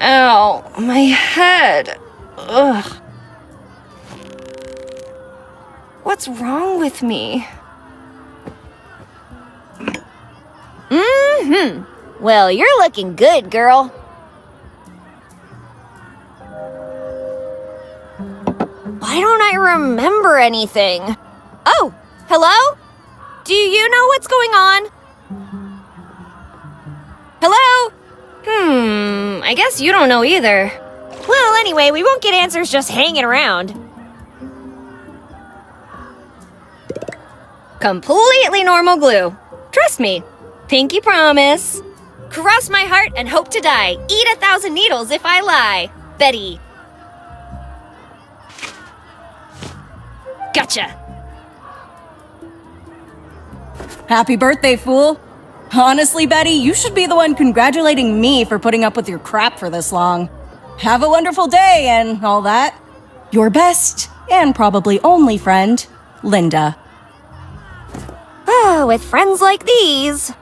Ow, my head. Ugh. What's wrong with me? Well, you're looking good, girl. Why don't I remember anything? Oh, hello? Do you know what's going on? Hello? I guess you don't know either. Well, anyway, we won't get answers just hanging around. Completely normal glue. Trust me. Pinky promise. Cross my heart and hope to die. Eat 1,000 needles if I lie. Betty. Gotcha. Happy birthday, fool! Honestly, Betty, you should be the one congratulating me for putting up with your crap for this long. Have a wonderful day and all that. Your best, and probably only friend, Linda. With friends like these.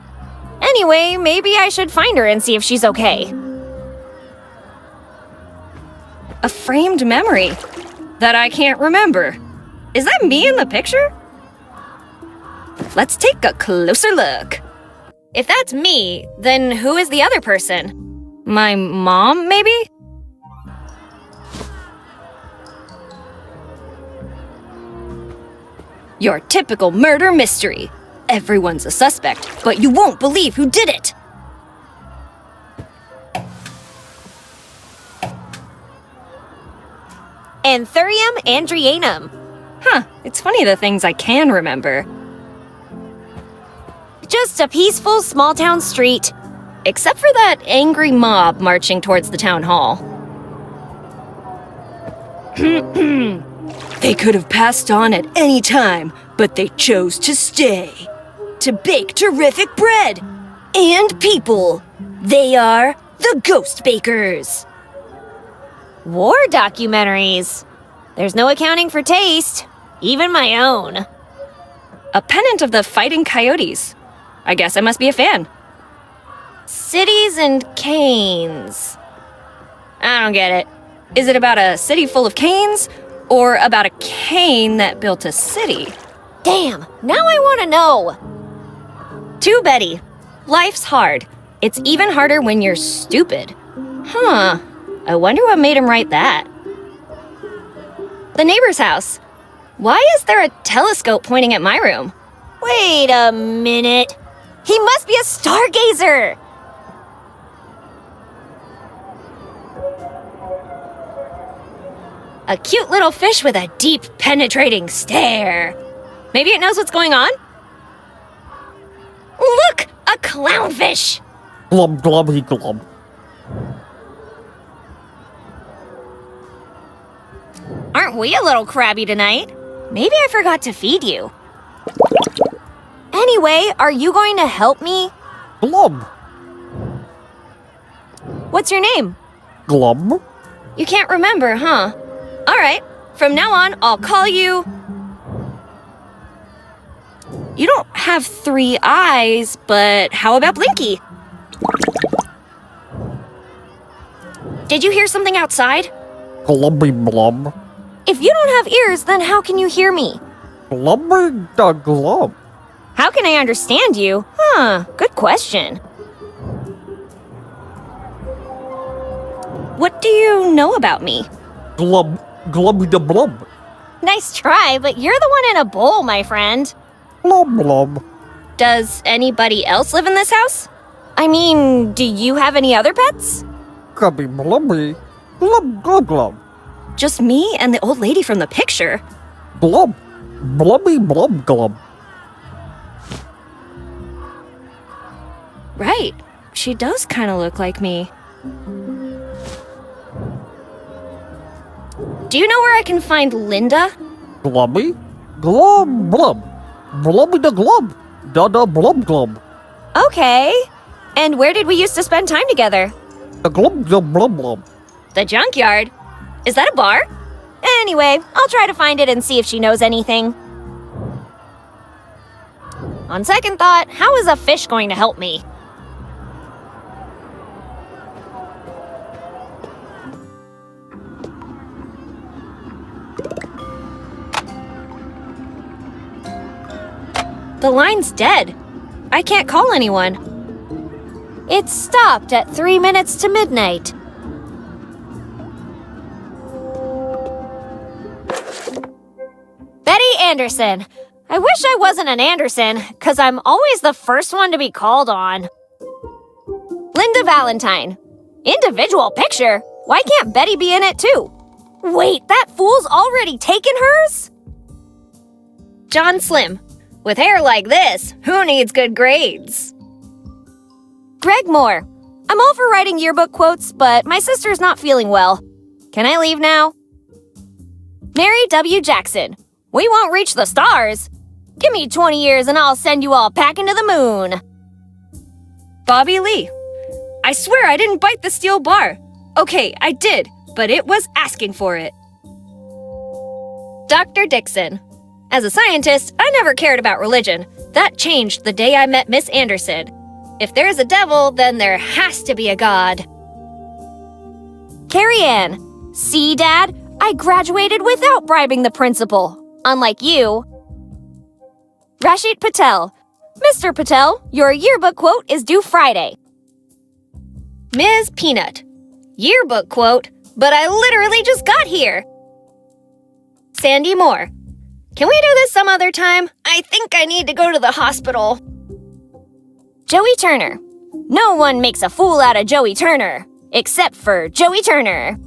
Anyway, maybe I should find her and see if she's okay. A framed memory that I can't remember. Is that me in the picture? Let's take a closer look. If that's me, then who is the other person? My mom, maybe? Your typical murder mystery. Everyone's a suspect, but you won't believe who did it. Anthurium andrianum. Huh, it's funny the things I can remember. Just a peaceful small-town street. Except for that angry mob marching towards the town hall. They could have passed on at any time, but they chose to stay. To bake terrific bread. And people. They are the Ghost Bakers. War documentaries. There's no accounting for taste. Even my own. A pennant of the Fighting Coyotes. I guess I must be a fan. Cities and canes. I don't get it. Is it about a city full of canes? Or about a cane that built a city? Damn, now I want to know. To Betty, life's hard. It's even harder when you're stupid. Huh. I wonder what made him write that. The neighbor's house. Why is there a telescope pointing at my room? Wait a minute. He must be a stargazer! A cute little fish with a deep, penetrating stare. Maybe it knows what's going on? Look! A clownfish! Glub glubby glub. Aren't we a little crabby tonight? Maybe I forgot to feed you. Anyway, are you going to help me? Glub. What's your name? Glub. You can't remember, huh? Alright, from now on, I'll call you... You don't have 3 eyes, but how about Blinky? Did you hear something outside? Glubby blub. If you don't have ears, then how can you hear me? Glubby da glub. How can I understand you? Huh, good question. What do you know about me? Glub. Glubby da blub. Nice try, but you're the one in a bowl, my friend. Blub blub. Does anybody else live in this house? I mean, do you have any other pets? Grubby blubby. Glub glub glub. Just me and the old lady from the picture. Blub. Blubby blub glub. Right, she does kind of look like me. Do you know where I can find Linda? Glubby. Glub blub. Blubby da glub. Da da blub glub. Okay. And where did we used to spend time together? The glub glub blub blub. The junkyard? Is that a bar? Anyway, I'll try to find it and see if she knows anything. On second thought, how is a fish going to help me? The line's dead. I can't call anyone. It stopped at 3 minutes to midnight. Betty Anderson. I wish I wasn't an Anderson, because I'm always the first one to be called on. Linda Valentine. Individual picture? Why can't Betty be in it too? Wait, that fool's already taken hers? John Slim. With hair like this, who needs good grades? Greg Moore. I'm all for writing yearbook quotes, but my sister's not feeling well. Can I leave now? Mary W. Jackson. We won't reach the stars. Give me 20 years and I'll send you all packing to the moon. Bobby Lee. I swear I didn't bite the steel bar. Okay, I did, but it was asking for it. Dr. Dixon. As a scientist, I never cared about religion. That changed the day I met Miss Anderson. If there's a devil, then there has to be a god. Carrie Ann. See, Dad? I graduated without bribing the principal. Unlike you. Rashid Patel. Mr. Patel, your yearbook quote is due Friday. Ms. Peanut. Yearbook quote, but I literally just got here. Sandy Moore. Can we do this some other time? I think I need to go to the hospital. Joey Turner. No one makes a fool out of Joey Turner, except for Joey Turner.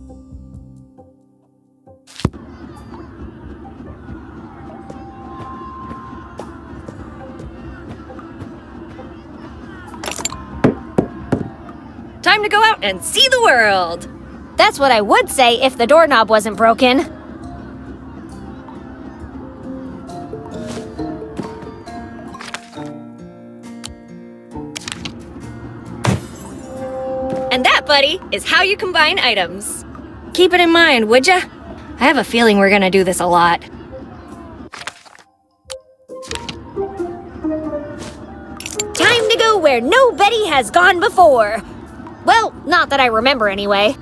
Time to go out and see the world. That's what I would say if the doorknob wasn't broken. And that, buddy, is how you combine items. Keep it in mind, would ya? I have a feeling we're gonna do this a lot. Time to go where nobody has gone before. Well, not that I remember anyway.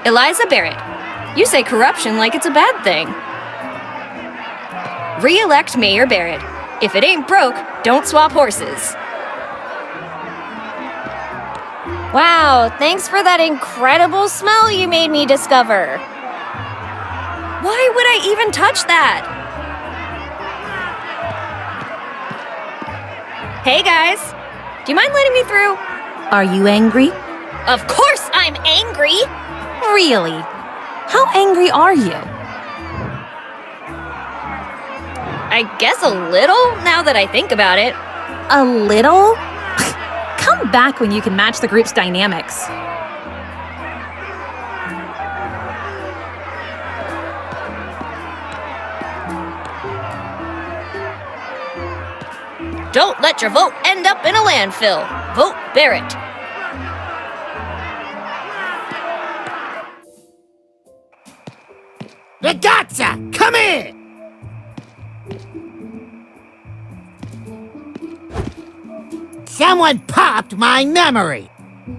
Eliza Barrett. You say corruption like it's a bad thing. Re-elect Mayor Barrett. If it ain't broke, don't swap horses. Wow, thanks for that incredible smell you made me discover. Why would I even touch that? Hey guys, do you mind letting me through? Are you angry? Of course I'm angry! Really? How angry are you? I guess a little, now that I think about it. A little? Come back when you can match the group's dynamics. Don't let your vote end up in a landfill. Vote Barrett. Ragazza, come here! Someone popped my memory.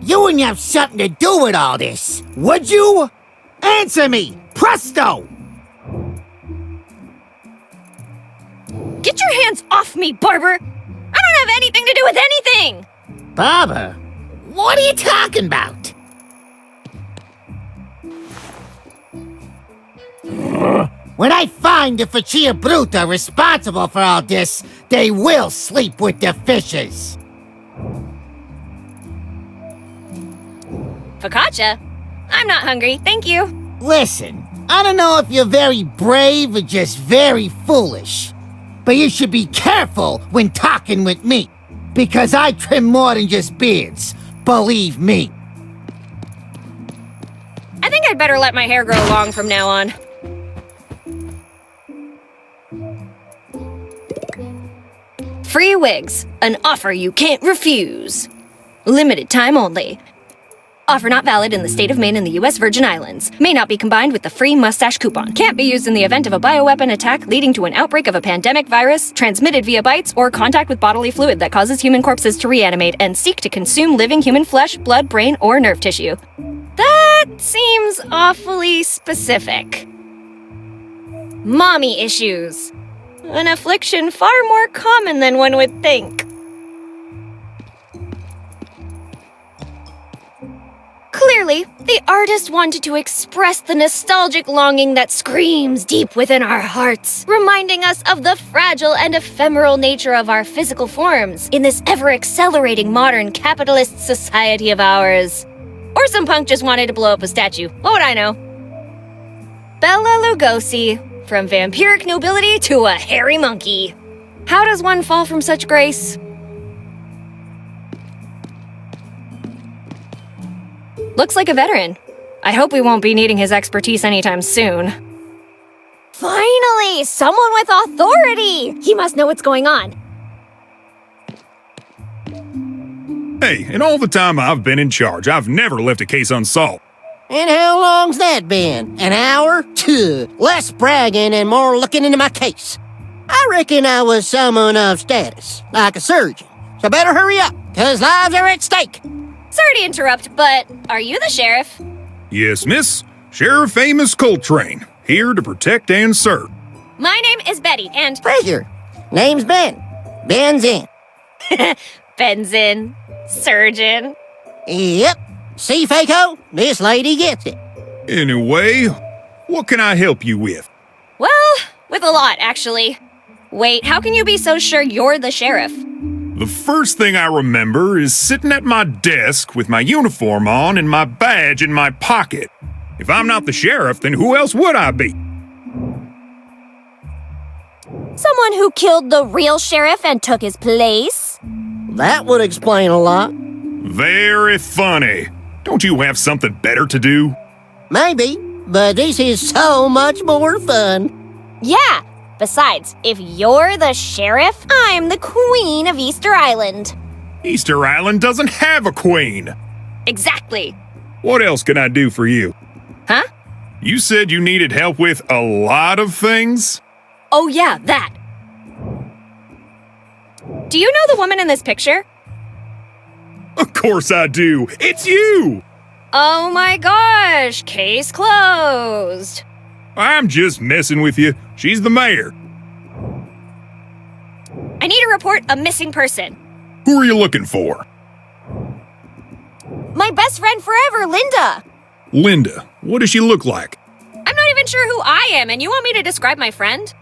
You wouldn't have something to do with all this, would you? Answer me, presto! Get your hands off me, Barber! I don't have anything to do with anything! Barber? What are you talking about? When I find the Faccia Bruta responsible for all this, they will sleep with the fishes. Focaccia? I'm not hungry, thank you. Listen, I don't know if you're very brave or just very foolish, but you should be careful when talking with me, because I trim more than just beards, believe me. I think I'd better let my hair grow long from now on. Free wigs, an offer you can't refuse. Limited time only. Offer not valid in the state of Maine and the U.S. Virgin Islands. May not be combined with the free mustache coupon. Can't be used in the event of a bioweapon attack leading to an outbreak of a pandemic virus, transmitted via bites, or contact with bodily fluid that causes human corpses to reanimate and seek to consume living human flesh, blood, brain, or nerve tissue. That seems awfully specific. Mommy issues. An affliction far more common than one would think. Clearly, the artist wanted to express the nostalgic longing that screams deep within our hearts, reminding us of the fragile and ephemeral nature of our physical forms in this ever-accelerating modern capitalist society of ours. Or some punk just wanted to blow up a statue. What would I know? Bella Lugosi, from vampiric nobility to a hairy monkey. How does one fall from such grace? Looks like a veteran. I hope we won't be needing his expertise anytime soon. Finally, someone with authority! He must know what's going on. Hey, in all the time I've been in charge, I've never left a case unsolved. And how long's that been? An hour? Less bragging and more looking into my case. I reckon I was someone of status, like a surgeon. So better hurry up, 'cause lives are at stake. Sorry to interrupt, but are you the sheriff? Yes, miss. Sheriff Amos Coltrane, here to protect and serve. My name is Betty, and Pleasure. Name's Ben. Ben's in. Benzin, surgeon. Yep. See, Faco? This lady gets it. Anyway, what can I help you with? Well, with a lot, actually. Wait, how can you be so sure you're the sheriff? The first thing I remember is sitting at my desk with my uniform on and my badge in my pocket. If I'm not the sheriff, then who else would I be? Someone who killed the real sheriff and took his place? That would explain a lot. Very funny. Don't you have something better to do? Maybe, but this is so much more fun. Yeah. Besides, if you're the sheriff, I'm the queen of Easter Island. Easter Island doesn't have a queen. Exactly. What else can I do for you? Huh? You said you needed help with a lot of things? Oh yeah, that. Do you know the woman in this picture? Of course I do. It's you! Oh my gosh, case closed. I'm just messing with you. She's the mayor. I need to report a missing person. Who are you looking for? My best friend forever, Linda. Linda. What does she look like? I'm not even sure who I am, and you want me to describe my friend?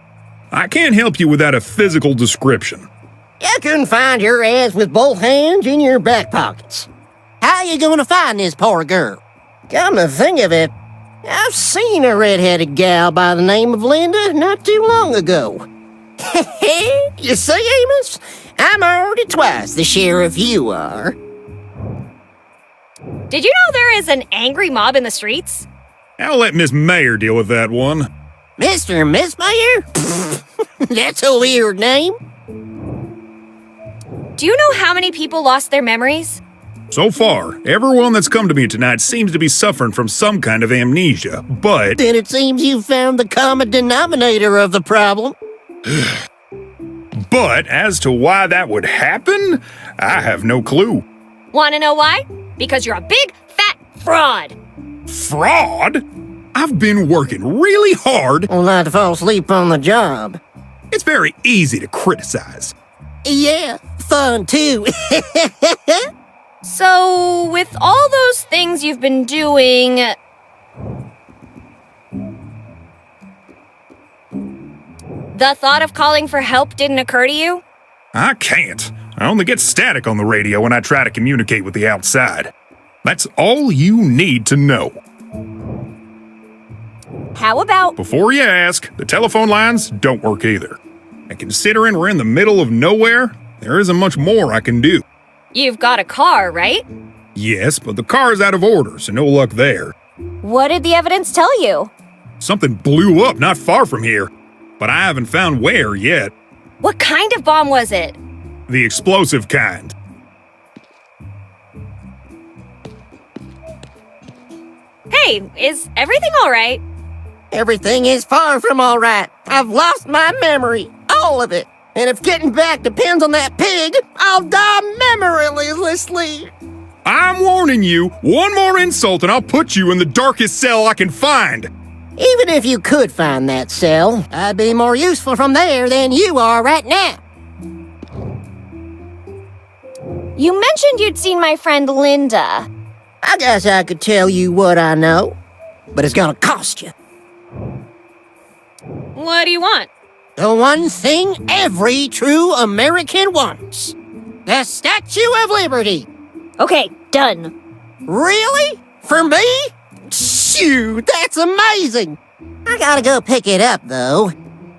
I can't help you without a physical description. You can find your ass with both hands in your back pockets. How you gonna find this poor girl? Come to think of it, I've seen a red-headed gal by the name of Linda not too long ago. You see, Amos? I'm already twice the sheriff you are. Did you know there is an angry mob in the streets? I'll let Miss Mayer deal with that one. Mr. and Miss Mayer? That's a weird name. Do you know how many people lost their memories? So far, everyone that's come to me tonight seems to be suffering from some kind of amnesia, but Then it seems you found the common denominator of the problem. as to why that would happen, I have no clue. Want to know why? Because you're a big, fat fraud. Fraud? I've been working really hard. Well, not to fall asleep on the job. It's very easy to criticize. Yeah, fun too. So, with all those things you've been doing, the thought of calling for help didn't occur to you? I can't. I only get static on the radio when I try to communicate with the outside. That's all you need to know. How about Before you ask, the telephone lines don't work either. And considering we're in the middle of nowhere, there isn't much more I can do. You've got a car, right? Yes, but the car's out of order, so no luck there. what did the evidence tell you? Something blew up not far from here, but I haven't found where yet. What kind of bomb was it? The explosive kind. Hey, is everything all right? Everything is far from all right. I've lost my memory, all of it. And if getting back depends on that pig, I'll die memorylessly. I'm warning you, one more insult and I'll put you in the darkest cell I can find. Even if you could find that cell, I'd be more useful from there than you are right now. You mentioned you'd seen my friend Linda. I guess I could tell you what I know, but it's gonna cost you. What do you want? The one thing every true American wants. The Statue of Liberty. Okay, done. Really? For me? Shoot, that's amazing. I gotta go pick it up, though.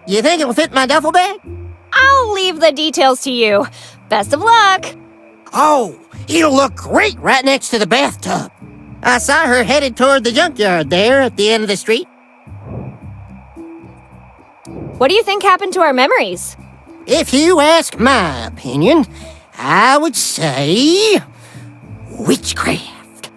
You think it'll fit my duffel bag? I'll leave the details to you. Best of luck. Oh, it'll look great right next to the bathtub. I saw her headed toward the junkyard there at the end of the street. What do you think happened to our memories? If you ask my opinion, I would say witchcraft.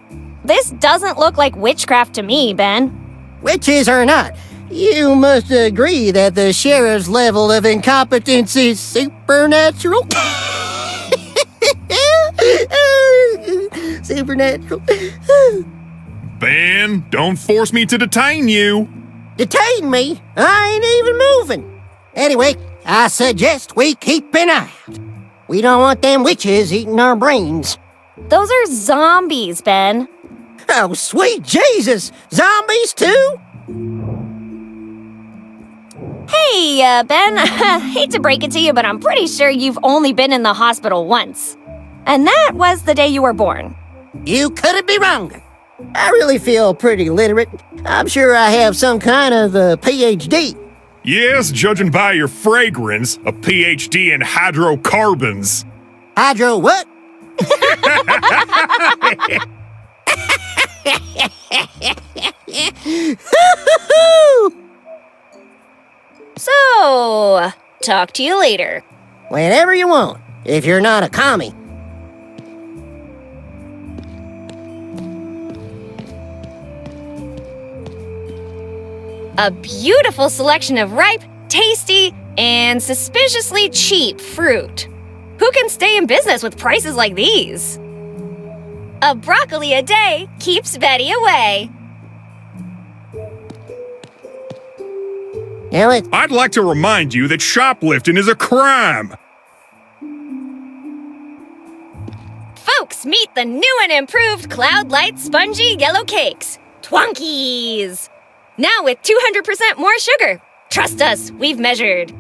This doesn't look like witchcraft to me, Ben. Witches or not, you must agree that the sheriff's level of incompetence is supernatural. Supernatural. Ben, don't force me to detain you. Detain me? I ain't even moving. Anyway, I suggest we keep an eye out. We don't want them witches eating our brains. Those are zombies, Ben. Oh, sweet Jesus! Zombies too? Hey, Ben, hate to break it to you, but I'm pretty sure you've only been in the hospital once. And that was the day you were born. You couldn't be wronger. I really feel pretty literate. I'm sure I have some kind of PhD. Yes, judging by your fragrance, a PhD in hydrocarbons. Hydro what? So, talk to you later. Whenever you want, if you're not a commie. A beautiful selection of ripe, tasty, and suspiciously cheap fruit. Who can stay in business with prices like these? A broccoli a day keeps Betty away. I'd I'd like to remind you that shoplifting is a crime. Folks, meet the new and improved Cloud Light Spongy Yellow Cakes. Twonkies! Now with 200% more sugar. Trust us, we've measured.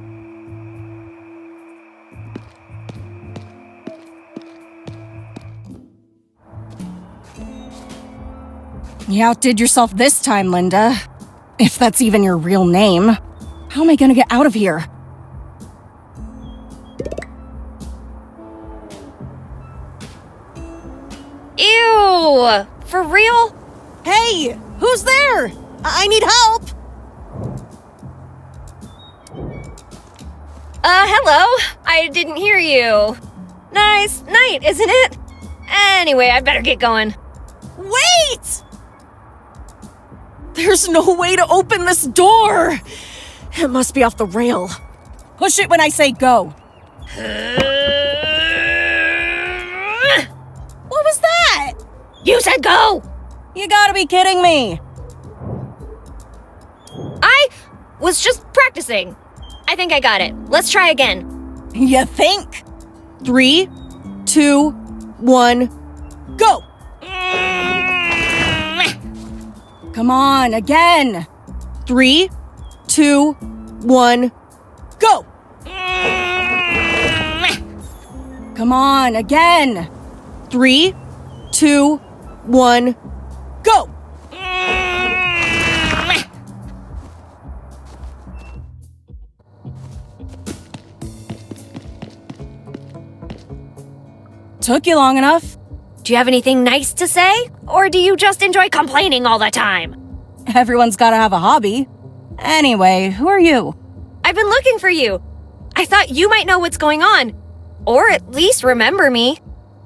You outdid yourself this time, Linda. If that's even your real name. How am I gonna get out of here? Ew! For real? Hey! Who's there? I need help! Hello? I didn't hear you. Nice night, isn't it? Anyway, I better get going. Wait! There's no way to open this door! It must be off the rail. Push it when I say go. What was that? You said go! You gotta be kidding me. I was just practicing. I think I got it. Let's try again. You think? 3, 2, 1, go! Come on, again. 3, 2, 1, go! Come on, again. 3, 2, 1, go! Took you long enough. Do you have anything nice to say? Or do you just enjoy complaining all the time? Everyone's gotta have a hobby. Anyway, who are you? I've been looking for you. I thought you might know what's going on. Or at least remember me.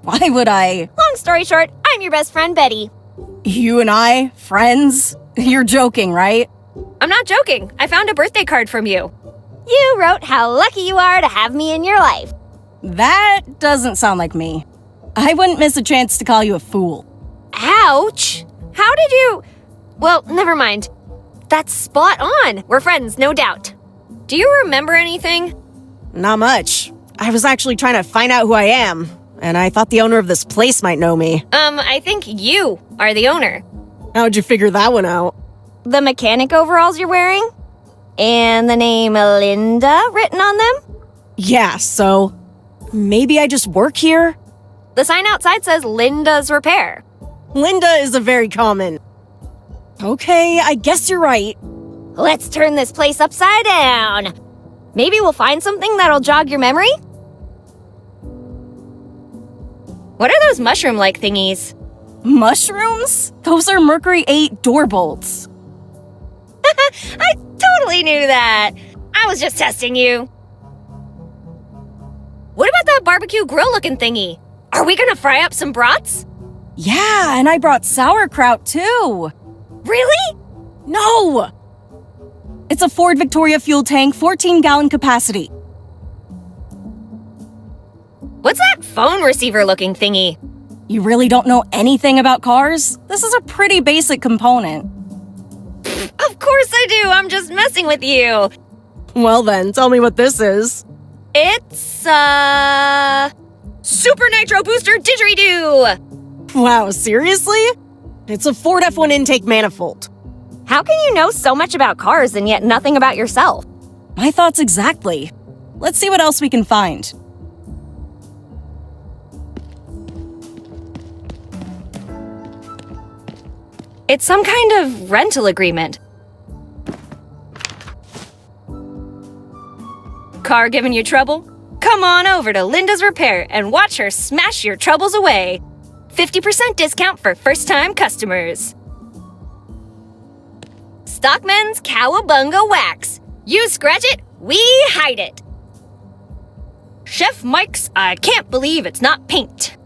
Why would I? Long story short, I'm your best friend, Betty. You and I? Friends? You're joking, right? I'm not joking. I found a birthday card from you. You wrote how lucky you are to have me in your life. That doesn't sound like me. I wouldn't miss a chance to call you a fool. Ouch! How did you... Well, never mind. That's spot on. We're friends, no doubt. Do you remember anything? Not much. I was actually trying to find out who I am, and I thought the owner of this place might know me. I think you are the owner. How'd you figure that one out? The mechanic overalls you're wearing? And the name Linda written on them? Yeah, so maybe I just work here? The sign outside says Linda's Repair. Linda is a very common. Okay, I guess you're right. Let's turn this place upside down. Maybe we'll find something that'll jog your memory? What are those mushroom-like thingies? Mushrooms? Those are Mercury 8 door bolts. I totally knew that. I was just testing you. What about that barbecue grill-looking thingy? Are we gonna fry up some brats? Yeah, and I brought sauerkraut too. Really? No! It's a Ford Victoria fuel tank, 14-gallon capacity. What's that phone receiver-looking thingy? You really don't know anything about cars? This is a pretty basic component. Of course I do. I'm just messing with you. Well then, tell me what this is. It's, Super Nitro Booster Didgeridoo! Wow, seriously? It's a Ford F1 intake manifold. How can you know so much about cars and yet nothing about yourself? My thoughts exactly. Let's see what else we can find. It's some kind of rental agreement. Car giving you trouble? Come on over to Linda's Repair and watch her smash your troubles away. 50% discount for first-time customers. Stockman's Cowabunga Wax. You scratch it, we hide it. Chef Mike's I Can't Believe It's Not Paint.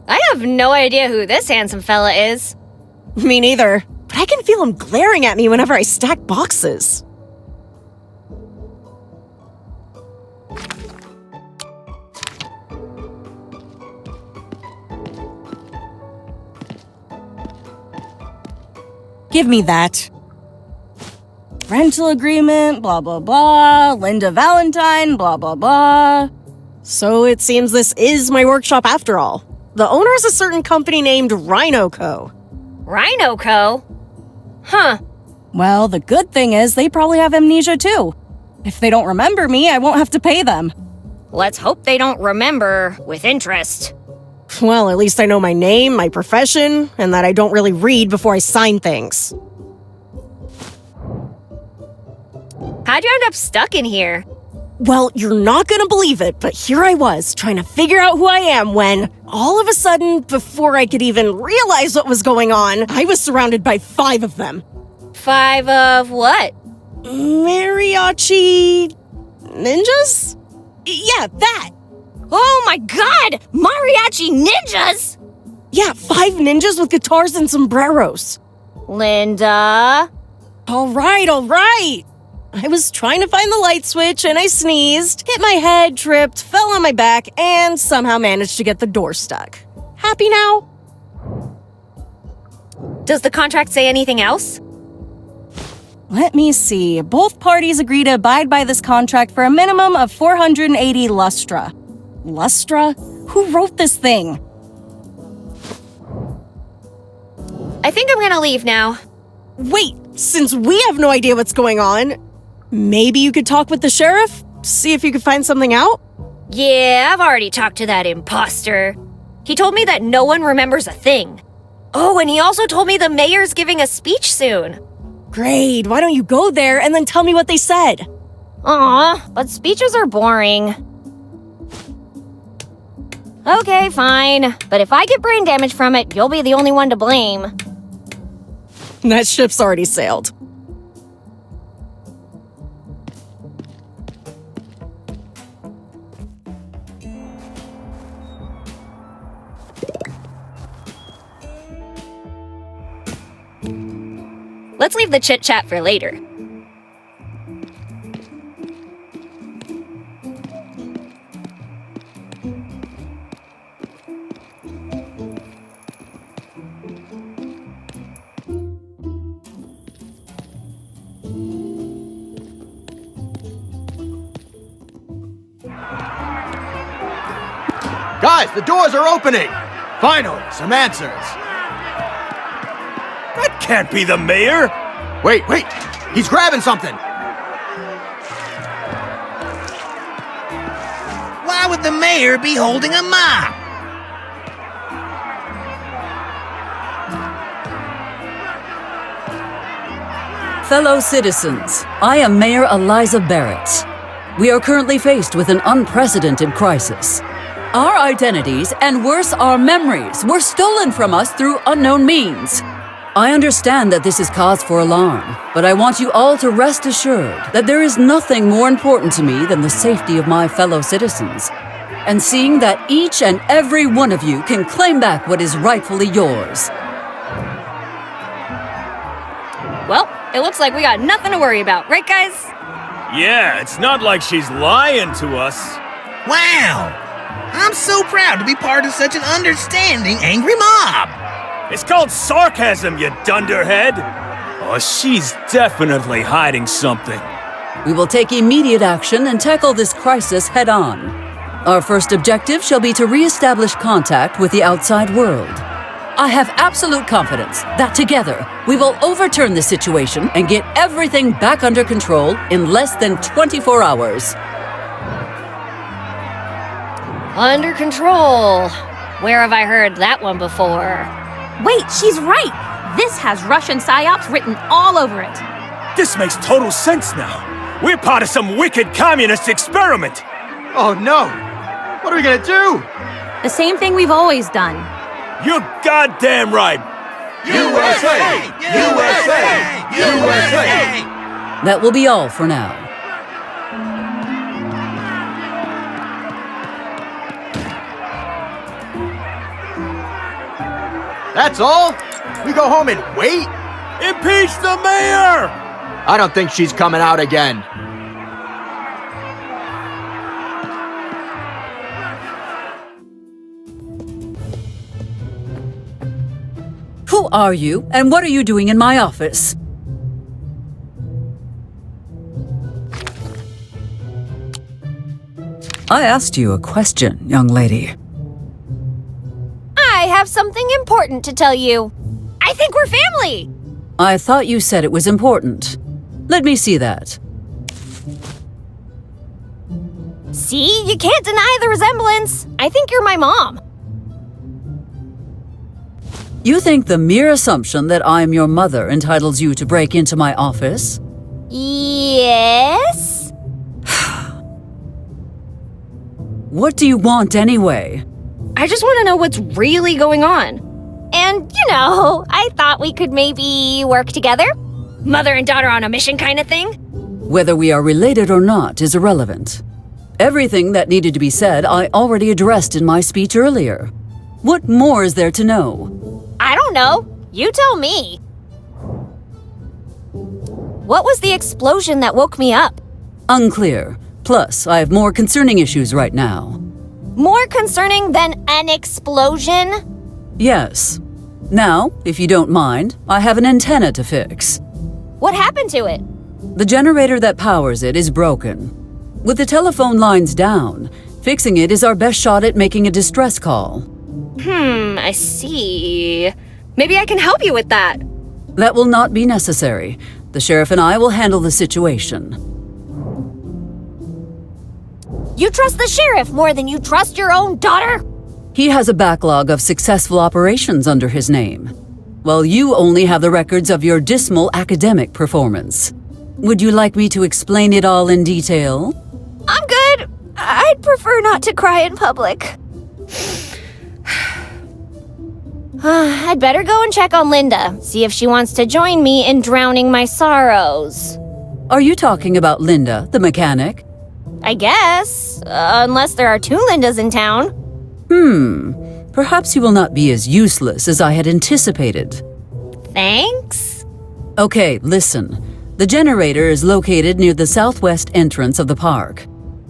I have no idea who this handsome fella is. Me neither, but I can feel him glaring at me whenever I stack boxes. Give me that. Rental agreement, blah, blah, blah. Linda Valentine, blah, blah, blah. So it seems this is my workshop after all. The owner is a certain company named Rhino Co. Rhino Co? Huh. Well, the good thing is they probably have amnesia too. If they don't remember me, I won't have to pay them. Let's hope they don't remember with interest. Well, at least I know my name, my profession, and that I don't really read before I sign things. How'd you end up stuck in here? Well, you're not gonna believe it, but here I was, trying to figure out who I am when, all of a sudden, before I could even realize what was going on, I was surrounded by 5 of them. 5 of what? Mariachi... ninjas? Yeah, that! Oh my god! Mariachi ninjas! Yeah, 5 ninjas with guitars and sombreros. Linda? All right. I was trying to find the light switch and I sneezed, hit my head, tripped, fell on my back, and somehow managed to get the door stuck. Happy now? Does the contract say anything else? Let me see. Both parties agree to abide by this contract for a minimum of 480 lustra. Lustra? Who wrote this thing? I think I'm gonna leave now. Wait, since we have no idea what's going on, maybe you could talk with the sheriff? See if you could find something out? Yeah, I've already talked to that imposter. He told me that no one remembers a thing. Oh, and he also told me the mayor's giving a speech soon. Great, why don't you go there and then tell me what they said? Aw, but speeches are boring. Okay, fine. But if I get brain damage from it, you'll be the only one to blame. That ship's already sailed. Let's leave the chit-chat for later. Guys, the doors are opening! Finally, some answers. That can't be the mayor! Wait, he's grabbing something! Why would the mayor be holding a mop? Fellow citizens, I am Mayor Eliza Barrett. We are currently faced with an unprecedented crisis. Our identities, and worse, our memories, were stolen from us through unknown means. I understand that this is cause for alarm, but I want you all to rest assured that there is nothing more important to me than the safety of my fellow citizens, and seeing that each and every one of you can claim back what is rightfully yours. Well, it looks like we got nothing to worry about, right guys? Yeah, it's not like she's lying to us. Wow! I'm so proud to be part of such an understanding, angry mob! It's called sarcasm, you dunderhead! Oh, she's definitely hiding something. We will take immediate action and tackle this crisis head-on. Our first objective shall be to re-establish contact with the outside world. I have absolute confidence that together we will overturn the situation and get everything back under control in less than 24 hours. Under control. Where have I heard that one before? Wait, she's right! This has Russian psyops written all over it. This makes total sense now. We're part of some wicked communist experiment. Oh no! What are we gonna do? The same thing we've always done. You're goddamn right. USA! USA! USA! That will be all for now. That's all? We go home and wait? Impeach the mayor! I don't think she's coming out again. Who are you, and what are you doing in my office? I asked you a question, young lady. I have something important to tell you. I think we're family. I thought you said it was important. Let me see that. See, you can't deny the resemblance. I think you're my mom. You think the mere assumption that I'm your mother entitles you to break into my office? Yes? What do you want anyway? I just want to know what's really going on. And, I thought we could maybe work together. Mother and daughter on a mission kind of thing? Whether we are related or not is irrelevant. Everything that needed to be said I already addressed in my speech earlier. What more is there to know? I don't know. You tell me. What was the explosion that woke me up? Unclear. Plus, I have more concerning issues right now. More concerning than an explosion? Yes. Now, if you don't mind, I have an antenna to fix. What happened to it? The generator that powers it is broken. With the telephone lines down, fixing it is our best shot at making a distress call. I see. Maybe I can help you with that. That will not be necessary. The sheriff and I will handle the situation. You trust the sheriff more than you trust your own daughter? He has a backlog of successful operations under his name, while you only have the records of your dismal academic performance. Would you like me to explain it all in detail? I'm good. I'd prefer not to cry in public. I'd better go and check on Linda, see if she wants to join me in drowning my sorrows. Are you talking about Linda, the mechanic? I guess, unless there are two Lindas in town. Perhaps you will not be as useless as I had anticipated. Thanks. Okay, listen. The generator is located near the southwest entrance of the park.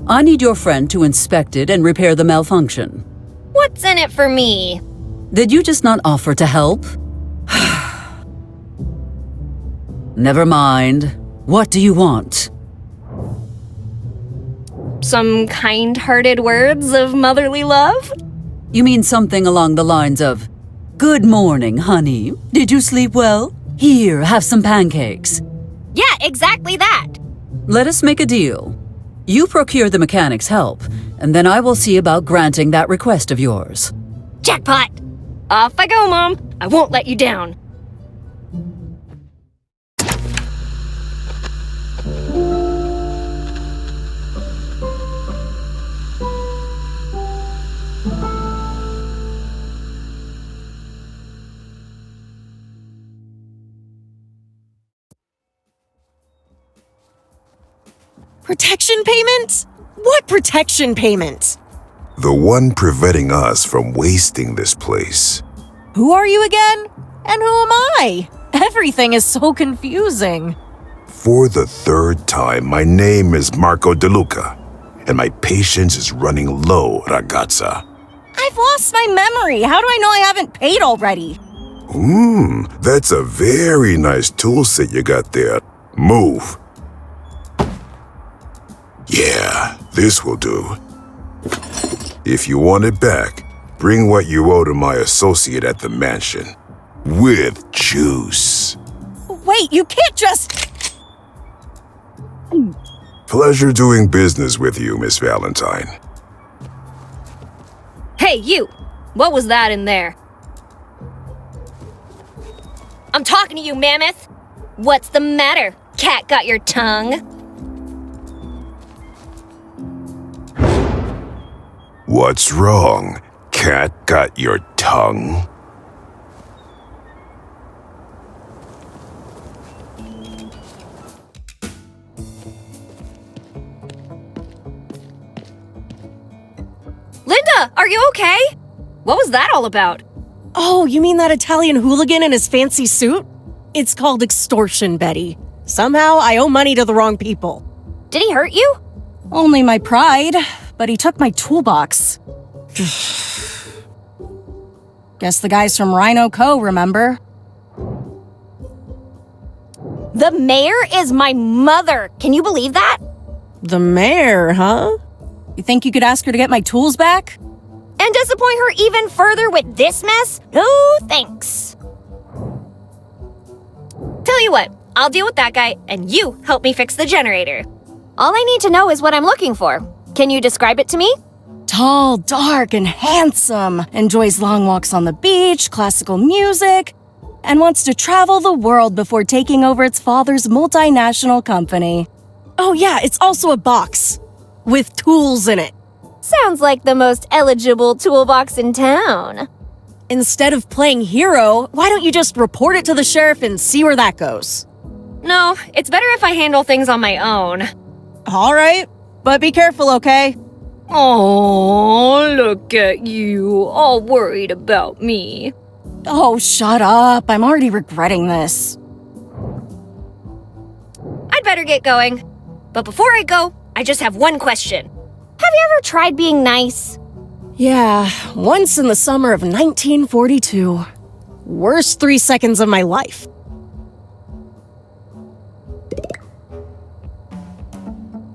I need your friend to inspect it and repair the malfunction. What's in it for me? Did you just not offer to help? Never mind. What do you want? Some kind-hearted words of motherly love? You mean something along the lines of, "Good morning, honey. Did you sleep well? Here, have some pancakes." Yeah, exactly that. Let us make a deal. You procure the mechanic's help, and then I will see about granting that request of yours. Jackpot! Off I go, Mom. I won't let you down. Protection payment? What protection payment? The one preventing us from wasting this place. Who are you again? And who am I? Everything is so confusing. For the third time, my name is Marco DeLuca, and my patience is running low, ragazza. I've lost my memory. How do I know I haven't paid already? That's a very nice tool set you got there. Move. Yeah, this will do. If you want it back, bring what you owe to my associate at the mansion. With juice. Wait, you can't just... Pleasure doing business with you, Miss Valentine. Hey, you! What was that in there? I'm talking to you, Mammoth! What's the matter? Cat got your tongue? What's wrong? Cat got your tongue? Linda, are you okay? What was that all about? Oh, you mean that Italian hooligan in his fancy suit? It's called extortion, Betty. Somehow I owe money to the wrong people. Did he hurt you? Only my pride, but he took my toolbox. Guess the guys from Rhino Co., remember? The mayor is my mother. Can you believe that? The mayor, huh? You think you could ask her to get my tools back? And disappoint her even further with this mess? No thanks. Tell you what, I'll deal with that guy, and you help me fix the generator. All I need to know is what I'm looking for. Can you describe it to me? Tall, dark, and handsome. Enjoys long walks on the beach, classical music, and wants to travel the world before taking over its father's multinational company. Oh, yeah, it's also a box with tools in it. Sounds like the most eligible toolbox in town. Instead of playing hero, why don't you just report it to the sheriff and see where that goes? No, it's better if I handle things on my own. All right, but be careful, okay? Oh, look at you, all worried about me. Oh, shut up. I'm already regretting this. I'd better get going. But before I go, I just have one question. Have you ever tried being nice? Yeah, once in the summer of 1942. Worst 3 seconds of my life.